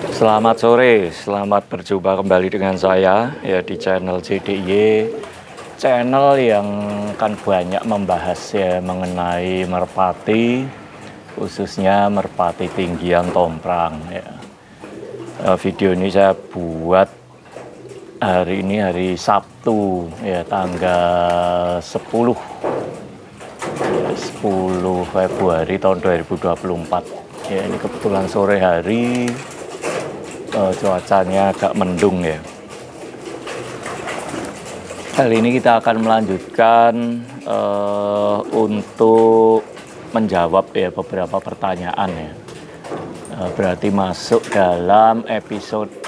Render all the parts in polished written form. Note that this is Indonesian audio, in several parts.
Selamat sore, selamat berjumpa kembali dengan saya ya di channel JDIY, channel yang kan banyak membahas ya mengenai merpati, khususnya merpati tinggian tomprang ya. Video ini saya buat hari ini hari Sabtu ya tanggal 10 Februari tahun 2024 ya. Ini kebetulan sore hari, cuacanya agak mendung ya. Kali ini kita akan melanjutkan untuk menjawab ya beberapa pertanyaan ya. Berarti masuk dalam episode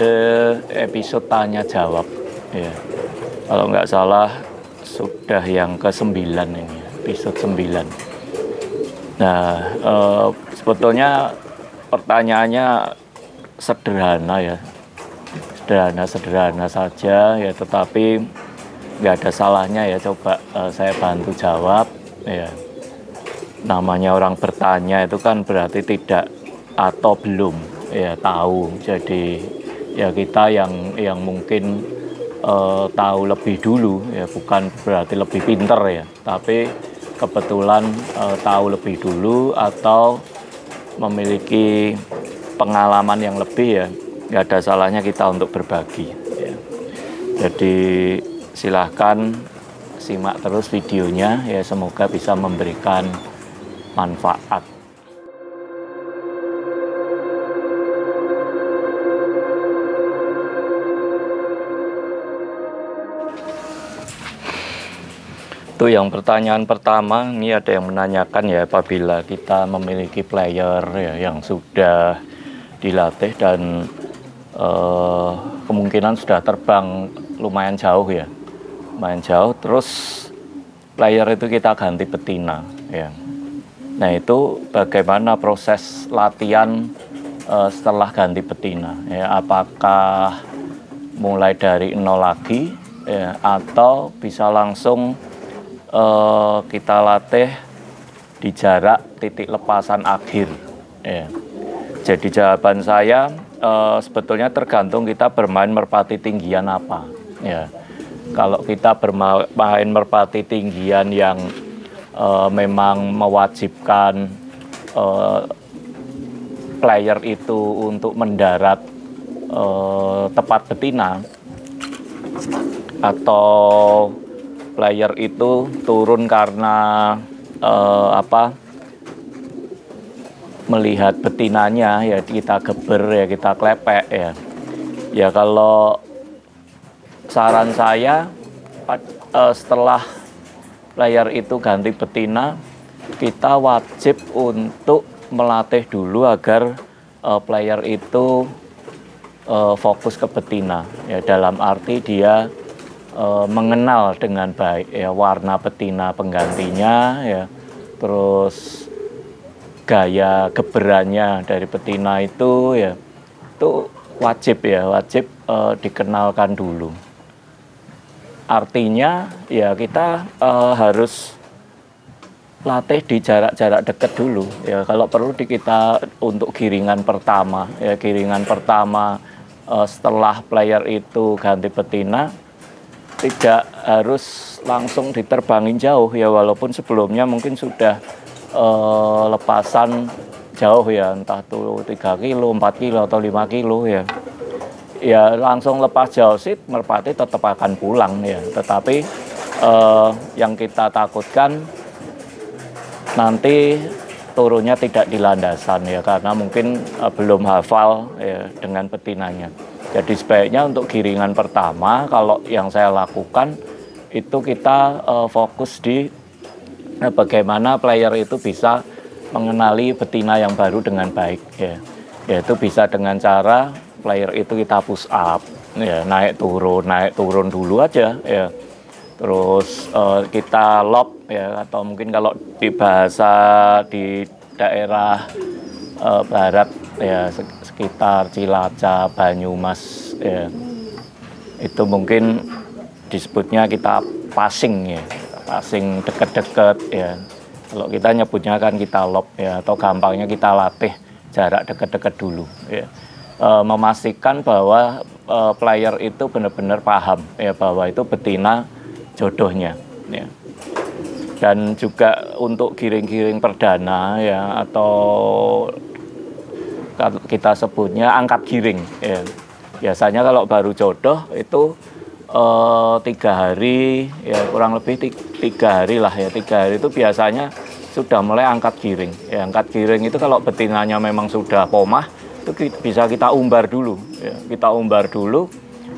tanya jawab ya. Kalau nggak salah sudah yang ke-9 ini, episode 9. Nah, sebetulnya pertanyaannya sederhana ya, sederhana saja ya, tetapi nggak ada salahnya ya, coba saya bantu jawab ya. Namanya orang bertanya itu kan berarti tidak atau belum ya tahu, jadi ya kita yang mungkin tahu lebih dulu ya, bukan berarti lebih pinter ya, tapi kebetulan tahu lebih dulu atau memiliki pengalaman yang lebih ya, nggak ada salahnya kita untuk berbagi ya. Jadi silahkan simak terus videonya ya, semoga bisa memberikan manfaat. Itu yang pertanyaan pertama, ini ada yang menanyakan ya, apabila kita memiliki player ya yang sudah dilatih dan kemungkinan sudah terbang lumayan jauh ya, lumayan jauh, terus player itu kita ganti betina ya. Nah, itu bagaimana proses latihan setelah ganti betina ya, apakah mulai dari nol lagi ya, atau bisa langsung kita latih di jarak titik lepasan akhir ya. Jadi jawaban saya sebetulnya tergantung kita bermain merpati tinggian apa ya. Kalau kita bermain merpati tinggian yang memang mewajibkan player itu untuk mendarat tepat betina, atau player itu turun karena melihat betinanya ya, kita geber ya, kita klepek ya. Ya kalau saran saya setelah player itu ganti betina, kita wajib untuk melatih dulu agar player itu fokus ke betina ya, dalam arti dia mengenal dengan baik ya warna betina penggantinya ya, terus gaya geberannya dari betina itu ya, itu wajib dikenalkan dulu. Artinya ya kita harus latih di jarak-jarak dekat dulu ya, kalau perlu kita untuk giringan pertama ya, setelah player itu ganti betina tidak harus langsung diterbangin jauh ya, walaupun sebelumnya mungkin sudah lepasan jauh ya, entah itu 3 kilo, 4 kilo atau 5 kilo ya. Ya langsung lepas jauh sih merpati tetap akan pulang ya, tetapi yang kita takutkan nanti turunnya tidak di landasan ya, karena mungkin belum hafal ya dengan betinanya. Jadi sebaiknya untuk giringan pertama, kalau yang saya lakukan itu kita fokus di bagaimana player itu bisa mengenali betina yang baru dengan baik ya. Yaitu bisa dengan cara player itu kita push up ya, naik turun dulu aja ya. Terus kita lob ya, atau mungkin kalau di bahasa di daerah barat ya, sekitar Cilacap, Banyumas ya, itu mungkin disebutnya kita passing ya, passing deket-deket ya. Kalau kita nyebutnya kan kita lob ya, atau gampangnya kita latih jarak deket-deket dulu ya. memastikan bahwa player itu benar-benar paham ya bahwa itu betina jodohnya ya. Dan juga untuk giring-giring perdana ya, atau kita sebutnya angkat giring ya. Biasanya kalau baru jodoh itu 3 hari ya, kurang lebih 3 hari lah ya. 3 hari itu biasanya sudah mulai angkat giring ya. Angkat giring itu kalau betinanya memang sudah pomah, itu bisa kita umbar dulu ya. Kita umbar dulu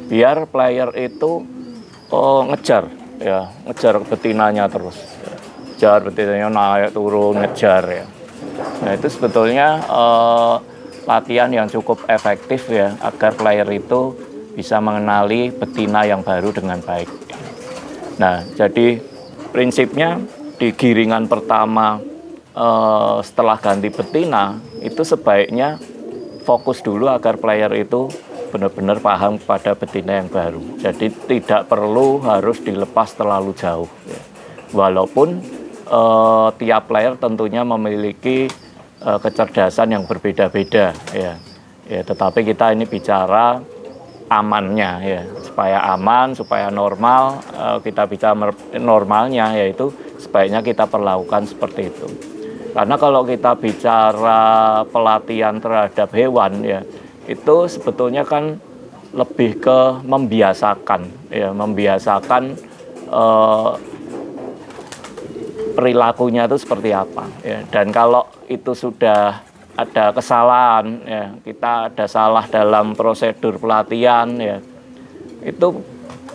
biar player itu ngejar ya, ngejar betinanya terus ya. Ngejar betinanya, naik turun, ngejar ya. Nah itu sebetulnya latihan yang cukup efektif ya, agar player itu bisa mengenali betina yang baru dengan baik. Nah jadi prinsipnya di giringan pertama setelah ganti betina itu sebaiknya fokus dulu agar player itu benar-benar paham pada betina yang baru. Jadi tidak perlu harus dilepas terlalu jauh ya. Walaupun tiap player tentunya memiliki kecerdasan yang berbeda-beda ya. Ya, tetapi kita ini bicara amannya ya, supaya aman, supaya normal. Kita bicara normalnya, yaitu sebaiknya kita perlakukan seperti itu. Karena kalau kita bicara pelatihan terhadap hewan ya, itu sebetulnya kan lebih ke membiasakan ya, membiasakan perilakunya itu seperti apa ya. Dan kalau itu sudah ada kesalahan ya, kita ada salah dalam prosedur pelatihan ya, itu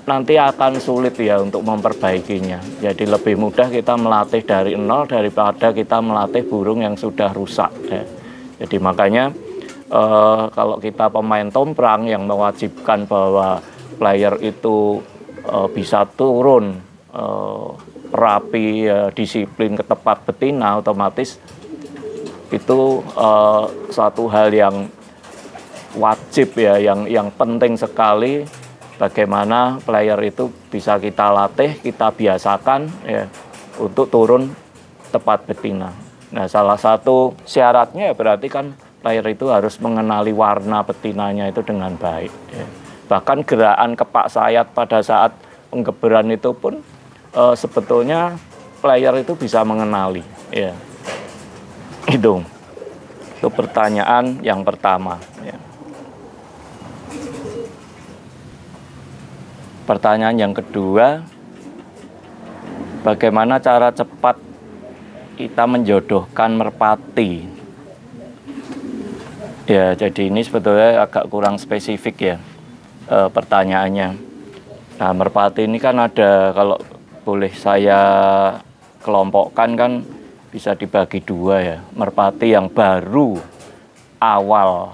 nanti akan sulit ya untuk memperbaikinya. Jadi lebih mudah kita melatih dari nol daripada kita melatih burung yang sudah rusak ya. Jadi makanya kalau kita pemain tomprang yang mewajibkan bahwa player itu bisa turun rapi ya, disiplin ke tempat betina, otomatis itu suatu hal yang wajib ya, yang penting sekali. Bagaimana player itu bisa kita latih, kita biasakan ya, untuk turun tepat betina. Nah, salah satu syaratnya ya berarti kan player itu harus mengenali warna betinanya itu dengan baik ya. Bahkan gerakan kepak sayat pada saat penggeberan itu pun sebetulnya player itu bisa mengenali ya. Itu pertanyaan yang pertama ya. Pertanyaan yang kedua, bagaimana cara cepat kita menjodohkan merpati? Ya, jadi ini sebetulnya agak kurang spesifik ya pertanyaannya. Nah, merpati ini kan ada, kalau boleh saya kelompokkan kan bisa dibagi 2 ya. Merpati yang baru awal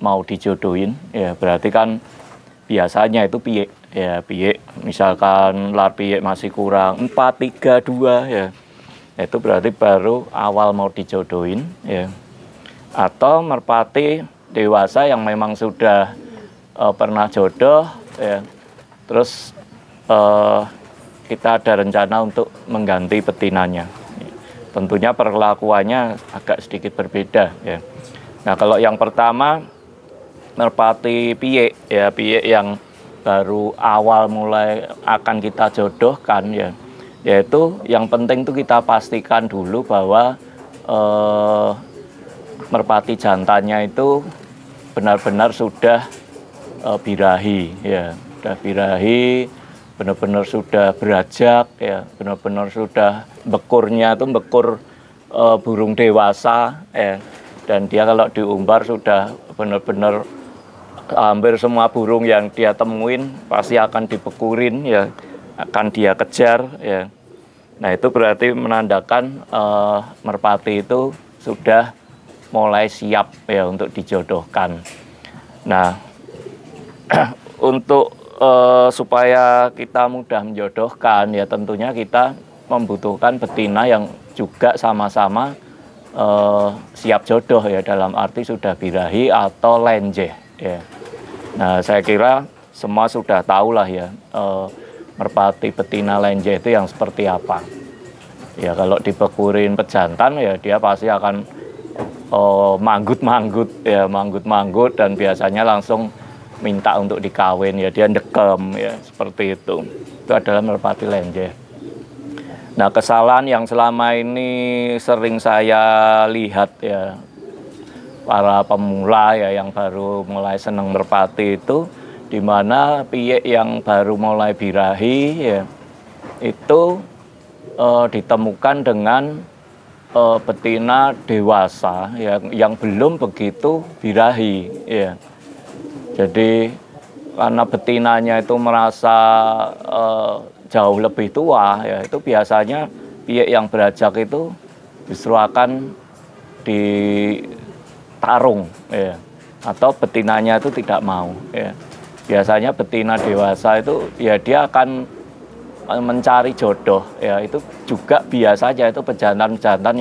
mau dijodohin ya, berarti kan biasanya itu piye ya, piye misalkan lar piye masih kurang 4, 3, 2 ya, itu berarti baru awal mau dijodohin ya. Atau merpati dewasa yang memang sudah pernah jodoh ya, terus kita ada rencana untuk mengganti betinanya. Tentunya perlakuannya agak sedikit berbeda ya. Nah, kalau yang pertama merpati piye ya, piye yang baru awal mulai akan kita jodohkan ya, yaitu yang penting tuh kita pastikan dulu bahwa merpati jantannya itu benar-benar sudah birahi ya, sudah birahi, benar-benar sudah berajak ya, benar-benar sudah bekurnya itu bekur burung dewasa ya, dan dia kalau diumbar sudah benar-benar hampir semua burung yang dia temuin pasti akan dibekurin ya, akan dia kejar ya. Nah, itu berarti menandakan merpati itu sudah mulai siap ya untuk dijodohkan. Nah, untuk supaya kita mudah menjodohkan ya, tentunya kita membutuhkan betina yang juga sama-sama siap jodoh ya, dalam arti sudah birahi atau lenjeh ya. Nah, saya kira semua sudah tahu lah ya merpati betina lenjeh itu yang seperti apa. Ya, kalau dibekurin pejantan ya dia pasti akan manggut-manggut ya, manggut-manggut, dan biasanya langsung minta untuk dikawin ya, dia ndekem ya, seperti itu. Itu adalah merpati lenjeh. Nah, kesalahan yang selama ini sering saya lihat ya, para pemula ya yang baru mulai seneng merpati itu, di mana piyek yang baru mulai birahi ya, itu ditemukan dengan betina dewasa yang belum begitu birahi ya. Jadi karena betinanya itu merasa jauh lebih tua ya, itu biasanya piyek yang berajak itu justru akan ditarung ya, atau betinanya itu tidak mau ya. Biasanya betina dewasa itu ya dia akan mencari jodoh ya, itu juga biasanya itu pejantan-pejantan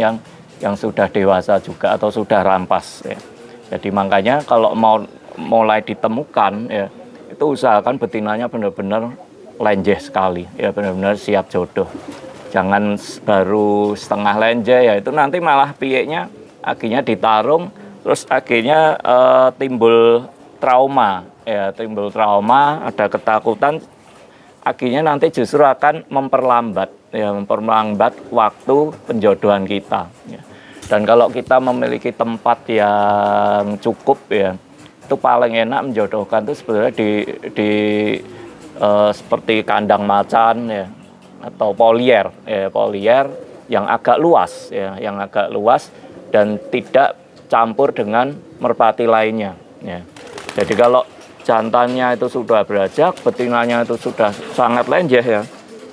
yang sudah dewasa juga atau sudah rampas ya. Jadi makanya kalau mau mulai ditemukan ya, itu usahakan betinanya benar-benar lenjeh sekali ya, benar-benar siap jodoh. Jangan baru setengah lenjeh ya, itu nanti malah piyeknya akhirnya ditarung, terus akhirnya timbul trauma ya, timbul trauma, ada ketakutan, akhirnya nanti justru akan memperlambat waktu penjodohan kita ya. Dan kalau kita memiliki tempat yang cukup ya, itu paling enak menjodohkan itu sebenarnya di seperti kandang macan ya, atau polier ya, polier yang agak luas ya, yang agak luas dan tidak campur dengan merpati lainnya ya. Jadi kalau jantannya itu sudah berajak, betinanya itu sudah sangat lenjeh ya,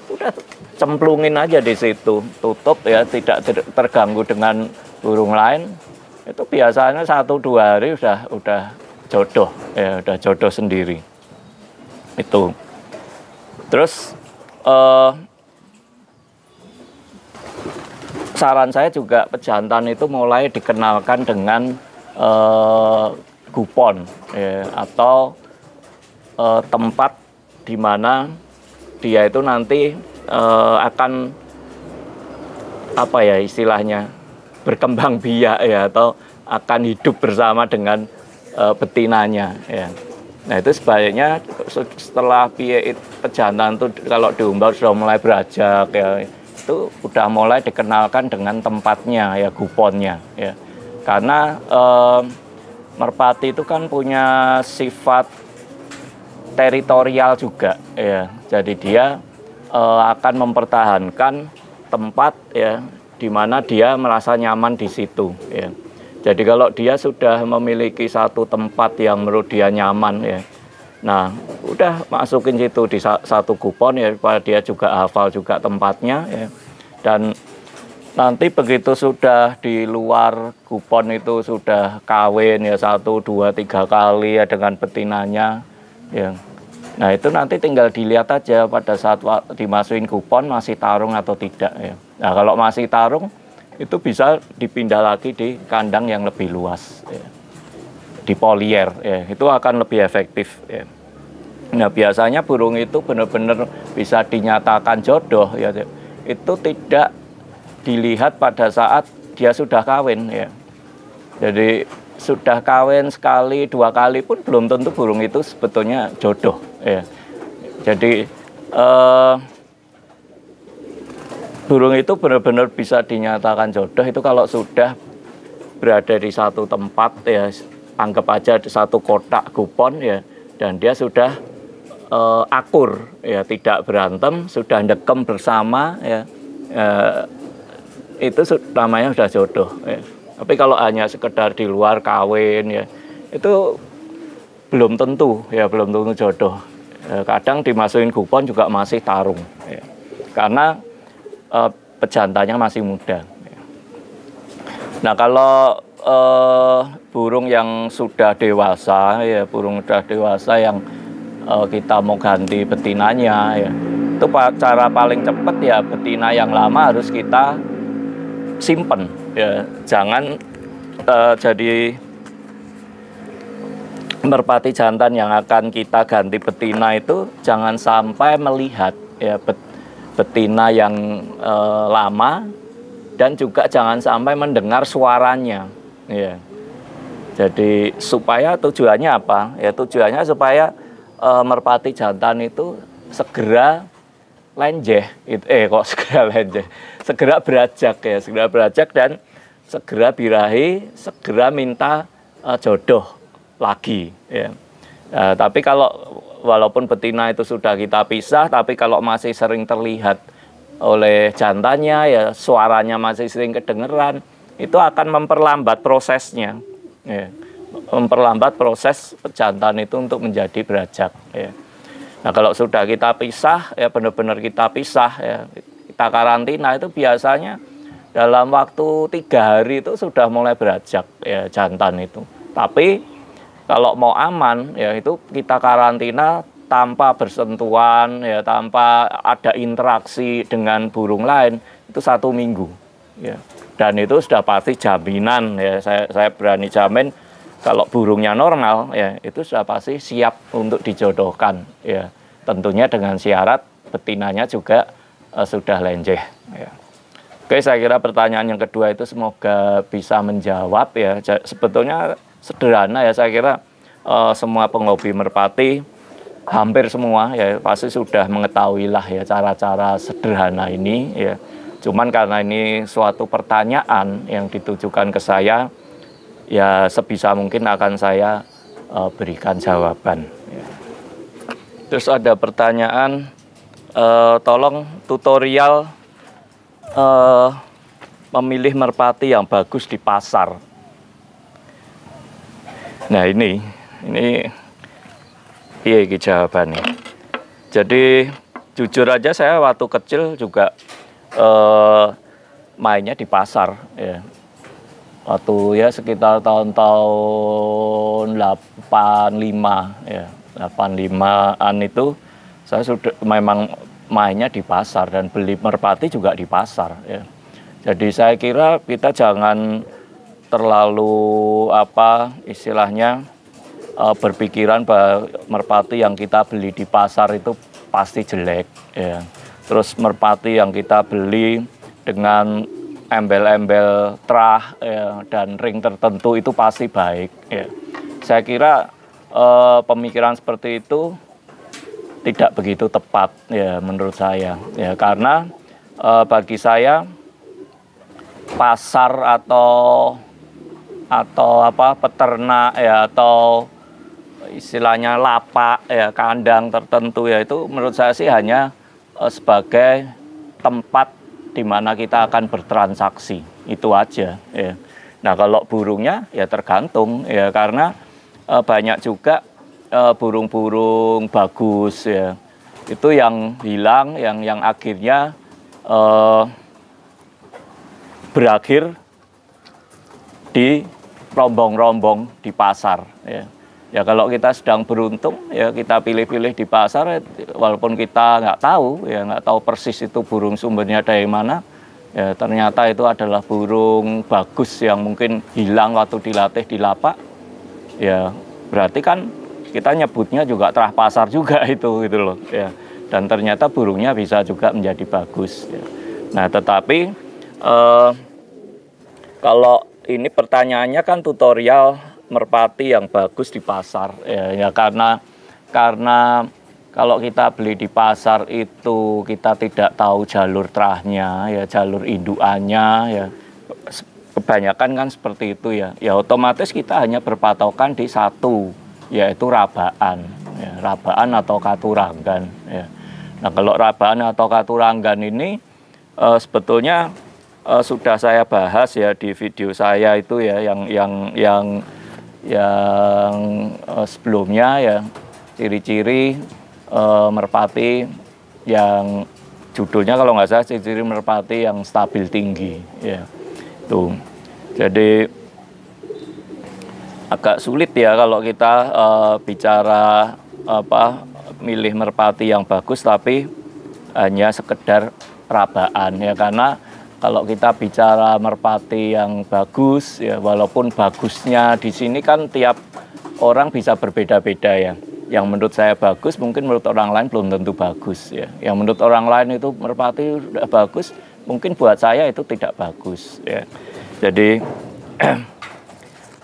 udah cemplungin aja di situ, tutup ya, tidak terganggu dengan burung lain. Itu biasanya 1-2 hari udah jodoh ya, udah jodoh sendiri itu. Terus saran saya juga pejantan itu mulai dikenalkan dengan gupon ya, atau tempat di mana dia itu nanti akan apa ya istilahnya, berkembang biak ya, atau akan hidup bersama dengan betinanya ya. Nah, itu sebaiknya setelah piyek pejantan itu kalau diumbar sudah mulai berajak ya, itu udah mulai dikenalkan dengan tempatnya ya, guponnya ya. Karena merpati itu kan punya sifat teritorial juga ya. Jadi dia akan mempertahankan tempat ya, di mana dia merasa nyaman di situ ya. Jadi kalau dia sudah memiliki satu tempat yang menurut dia nyaman ya, nah udah masukin situ di satu kupon ya, supaya dia juga hafal juga tempatnya ya. Dan nanti begitu sudah di luar kupon itu sudah kawin ya 1, 2, 3 kali ya dengan betinanya ya. Nah itu nanti tinggal dilihat aja pada saat dimasukin kupon masih tarung atau tidak ya. Nah kalau masih tarung itu bisa dipindah lagi di kandang yang lebih luas ya, di polier ya, itu akan lebih efektif ya. Nah biasanya burung itu benar-benar bisa dinyatakan jodoh ya, itu tidak dilihat pada saat dia sudah kawin ya. Jadi sudah kawin sekali 2 kali pun belum tentu burung itu sebetulnya jodoh ya. Jadi burung itu benar-benar bisa dinyatakan jodoh itu kalau sudah berada di satu tempat ya, anggap aja di satu kotak kupon ya, dan dia sudah akur ya, tidak berantem, sudah ndekem bersama ya, itu namanya sudah jodoh ya. Tapi kalau hanya sekedar di luar kawin ya, itu belum tentu ya, belum tentu jodoh. Kadang dimasukin kupon juga masih tarung ya. Karena pejantannya masih muda. Nah kalau burung yang sudah dewasa ya, burung sudah dewasa yang kita mau ganti betinanya ya, itu cara paling cepat ya, betina yang lama harus kita simpen ya, jangan jadi merpati jantan yang akan kita ganti betina itu jangan sampai melihat ya betina yang lama, dan juga jangan sampai mendengar suaranya Ya. Jadi supaya tujuannya apa? Ya tujuannya supaya merpati jantan itu segera lenjeh, kok segera lenjeh, segera berajak ya, segera berajak dan segera birahi, segera minta jodoh lagi. Ya. Tapi kalau walaupun betina itu sudah kita pisah, tapi kalau masih sering terlihat oleh jantannya, ya suaranya masih sering kedengeran, itu akan memperlambat prosesnya. Ya, memperlambat proses jantan itu untuk menjadi berajak. Ya. Nah kalau sudah kita pisah, ya benar-benar kita pisah, ya kita karantina itu biasanya dalam waktu 3 hari itu sudah mulai berajak ya jantan itu. Tapi kalau mau aman, ya itu kita karantina tanpa bersentuhan, ya tanpa ada interaksi dengan burung lain itu 1 minggu. Ya. Dan itu sudah pasti jaminan, ya saya berani jamin kalau burungnya normal, ya itu sudah pasti siap untuk dijodohkan, ya tentunya dengan syarat betinanya juga sudah lenjeh. Ya. Oke, saya kira pertanyaan yang kedua itu semoga bisa menjawab ya. Sebetulnya sederhana ya, saya kira semua penghobi merpati hampir semua ya pasti sudah mengetahui lah ya cara-cara sederhana ini ya. Cuman karena ini suatu pertanyaan yang ditujukan ke saya, ya sebisa mungkin akan saya berikan jawaban. Ya. Terus ada pertanyaan, tolong tutorial memilih merpati yang bagus di pasar. Nah ini jawabannya. Jadi jujur aja saya waktu kecil juga mainnya di pasar ya. Waktu ya sekitar tahun-tahun 85 ya, 85-an itu saya sudah memang mainnya di pasar dan beli merpati juga di pasar ya. Jadi saya kira kita jangan terlalu istilahnya berpikiran bahwa merpati yang kita beli di pasar itu pasti jelek ya. Terus merpati yang kita beli dengan embel-embel terah ya, dan ring tertentu itu pasti baik ya. Saya kira pemikiran seperti itu tidak begitu tepat ya menurut saya ya, karena bagi saya pasar atau peternak ya, atau istilahnya lapak ya, kandang tertentu ya, itu menurut saya sih hanya sebagai tempat di mana kita akan bertransaksi, itu aja ya. Nah kalau burungnya ya tergantung ya, karena banyak juga burung-burung bagus ya, itu yang hilang, yang akhirnya berakhir di rombong-rombong di pasar ya. Ya kalau kita sedang beruntung ya kita pilih-pilih di pasar, walaupun kita nggak tahu ya, nggak tahu persis itu burung sumbernya dari mana ya, ternyata itu adalah burung bagus yang mungkin hilang waktu dilatih di lapak ya, berarti kan kita nyebutnya juga terah pasar juga itu gitu loh ya, dan ternyata burungnya bisa juga menjadi bagus ya. Nah tetapi kalau ini pertanyaannya kan tutorial merpati yang bagus di pasar ya, karena kalau kita beli di pasar itu kita tidak tahu jalur terahnya ya, jalur indukannya ya, kebanyakan kan seperti itu ya. Ya otomatis kita hanya berpatokan di satu, yaitu rabaan ya, rabaan atau katuranggan ya. Nah kalau rabaan atau katuranggan ini sebetulnya sudah saya bahas ya di video saya itu ya, yang sebelumnya ya, ciri-ciri merpati yang judulnya kalau nggak salah ciri-ciri merpati yang stabil tinggi ya. Tuh. Jadi agak sulit ya kalau kita bicara milih merpati yang bagus tapi hanya sekedar rabaan ya, karena kalau kita bicara merpati yang bagus ya, walaupun bagusnya di sini kan tiap orang bisa berbeda-beda ya. Yang menurut saya bagus mungkin menurut orang lain belum tentu bagus ya. Yang menurut orang lain itu merpati sudah bagus, mungkin buat saya itu tidak bagus ya. Jadi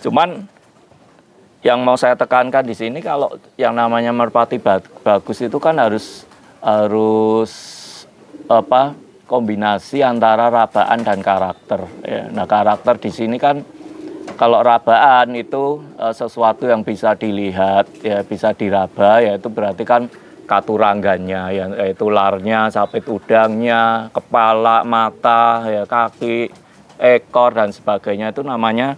Cuman yang mau saya tekankan di sini, kalau yang namanya merpati bagus itu kan harus kombinasi antara rabaan dan karakter. Ya. Nah, karakter di sini kan kalau rabaan itu sesuatu yang bisa dilihat, ya bisa diraba, yaitu berarti kan katurangganya, yaitu larnya, sapit udangnya, kepala, mata, ya kaki, ekor dan sebagainya, itu namanya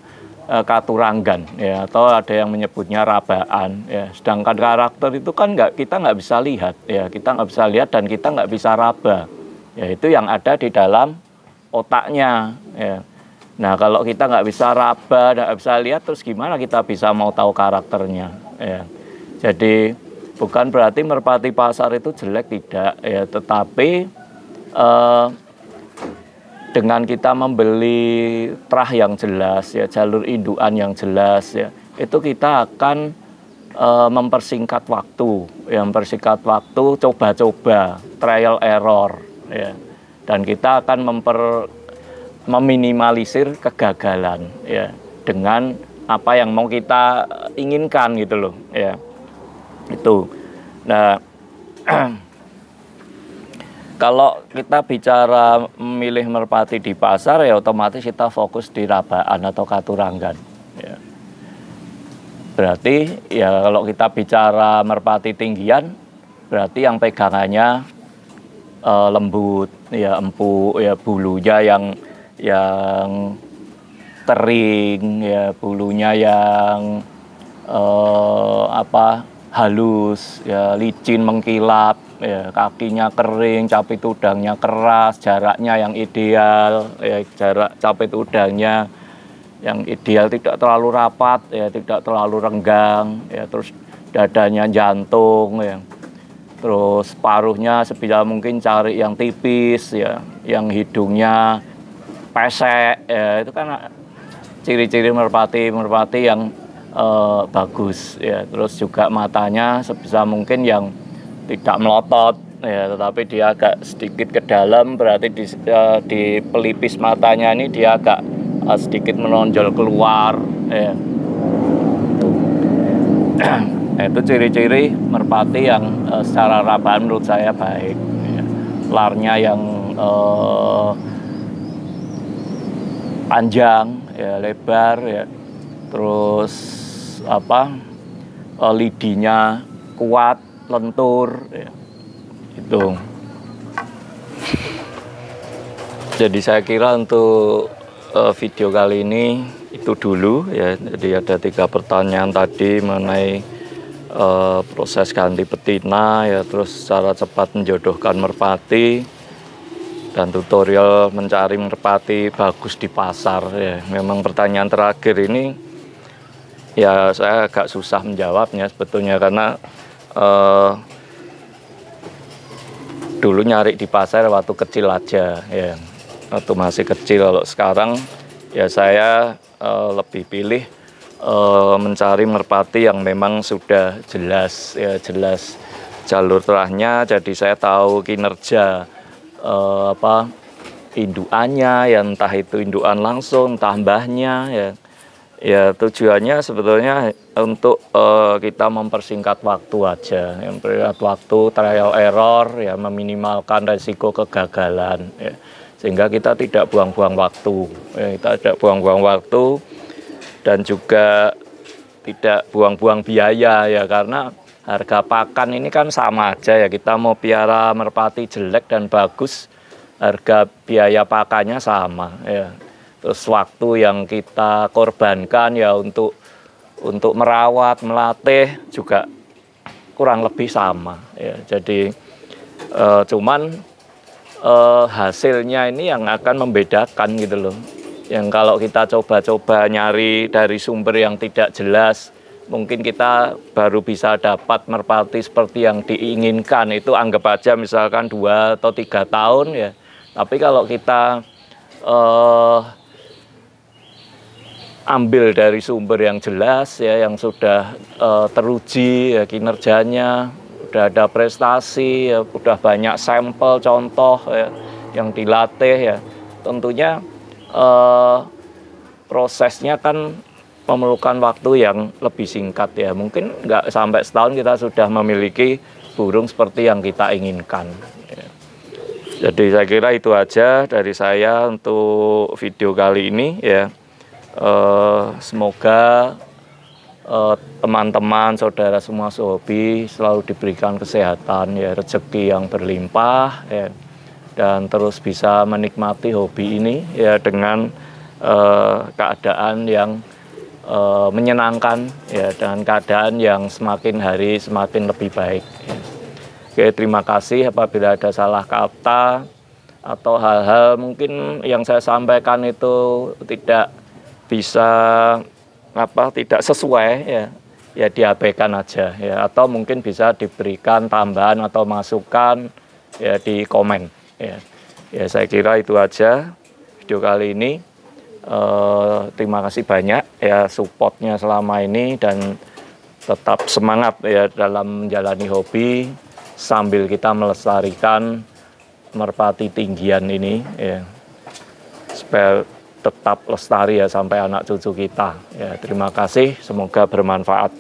katuranggan, ya, atau ada yang menyebutnya rabaan, ya. Sedangkan karakter itu kan kita nggak bisa lihat, ya, kita nggak bisa lihat dan kita nggak bisa raba, ya, itu yang ada di dalam otaknya, ya. Nah, kalau kita nggak bisa raba, nggak bisa lihat, terus gimana kita bisa mau tahu karakternya, ya. Jadi bukan berarti merpati pasar itu jelek, tidak, ya, tetapi dengan kita membeli terah yang jelas, ya, jalur indukan yang jelas, ya, itu kita akan mempersingkat waktu, ya, mempersingkat waktu, coba-coba, trial error, ya, dan kita akan meminimalisir kegagalan, ya, dengan apa yang mau kita inginkan gitu loh, ya, itu. Nah, kalau kita bicara memilih merpati di pasar, ya otomatis kita fokus di rabaan atau katuranggan, ya. Berarti ya kalau kita bicara merpati tinggian, berarti yang pegangannya lembut, ya, empuk, ya, bulunya yang kering, ya, bulunya yang halus, ya, licin mengkilap, ya, kakinya kering, capit udangnya keras, jaraknya yang ideal, ya, jarak capit udangnya yang ideal, tidak terlalu rapat, ya, tidak terlalu renggang, ya, terus dadanya jantung, ya, terus paruhnya sebisa mungkin cari yang tipis, ya, yang hidungnya pesek, ya, itu kan ciri-ciri merpati yang bagus, ya. Terus juga matanya sebisa mungkin yang tidak melotot, ya, tetapi dia agak sedikit ke dalam, berarti di pelipis matanya ini dia agak sedikit menonjol keluar, ya. Nah, itu ciri-ciri merpati yang secara rabaan menurut saya baik, ya. Larnya yang panjang, ya, lebar, ya, terus lidinya kuat, lentur, ya, itu. Jadi saya kira untuk video kali ini itu dulu, ya. Jadi ada 3 pertanyaan tadi mengenai proses ganti betina, ya, terus cara cepat menjodohkan merpati, dan tutorial mencari merpati bagus di pasar, ya. Memang pertanyaan terakhir ini ya saya agak susah menjawabnya sebetulnya, karena dulu nyari di pasar waktu kecil aja, ya, waktu masih kecil. Kalau sekarang ya saya lebih pilih mencari merpati yang memang sudah jelas, ya, jelas jalur terahnya, jadi saya tahu kinerja indukannya, ya, entah itu indukan langsung, entah mbahnya, ya. Ya, tujuannya sebetulnya untuk kita mempersingkat waktu aja, mempersingkat waktu, trial error, ya, meminimalkan resiko kegagalan, ya, sehingga kita tidak buang-buang waktu, ya, kita tidak buang-buang waktu, dan juga tidak buang-buang biaya, ya, karena harga pakan ini kan sama aja, ya, kita mau piara merpati jelek dan bagus, harga biaya pakannya sama, ya. Terus waktu yang kita korbankan, ya, untuk merawat, melatih juga kurang lebih sama, ya. Jadi cuman hasilnya ini yang akan membedakan gitu loh. Yang kalau kita coba-coba nyari dari sumber yang tidak jelas, mungkin kita baru bisa dapat merpati seperti yang diinginkan, itu anggap aja misalkan 2 atau 3 tahun, ya. Tapi kalau kita ambil dari sumber yang jelas, ya, yang sudah teruji, ya, kinerjanya, udah ada prestasi, ya, udah banyak sampel contoh, ya, yang dilatih, ya, tentunya prosesnya kan memerlukan waktu yang lebih singkat ya. Mungkin nggak sampai setahun kita sudah memiliki burung seperti yang kita inginkan. Ya. Jadi saya kira itu aja dari saya untuk video kali ini ya. Semoga teman-teman, saudara semua sehobi selalu diberikan kesehatan ya, rezeki yang berlimpah ya, dan terus bisa menikmati hobi ini ya dengan keadaan yang menyenangkan ya, dengan keadaan yang semakin hari semakin lebih baik ya. Oke, terima kasih. Apabila ada salah kata atau hal-hal mungkin yang saya sampaikan itu tidak bisa tidak sesuai ya diabaikan aja ya, atau mungkin bisa diberikan tambahan atau masukan ya di komen ya. Ya saya kira itu aja video kali ini. Terima kasih banyak ya supportnya selama ini, dan tetap semangat ya dalam menjalani hobi sambil kita melestarikan merpati tinggian ini ya, supaya tetap lestari ya sampai anak cucu kita ya. Terima kasih, semoga bermanfaat.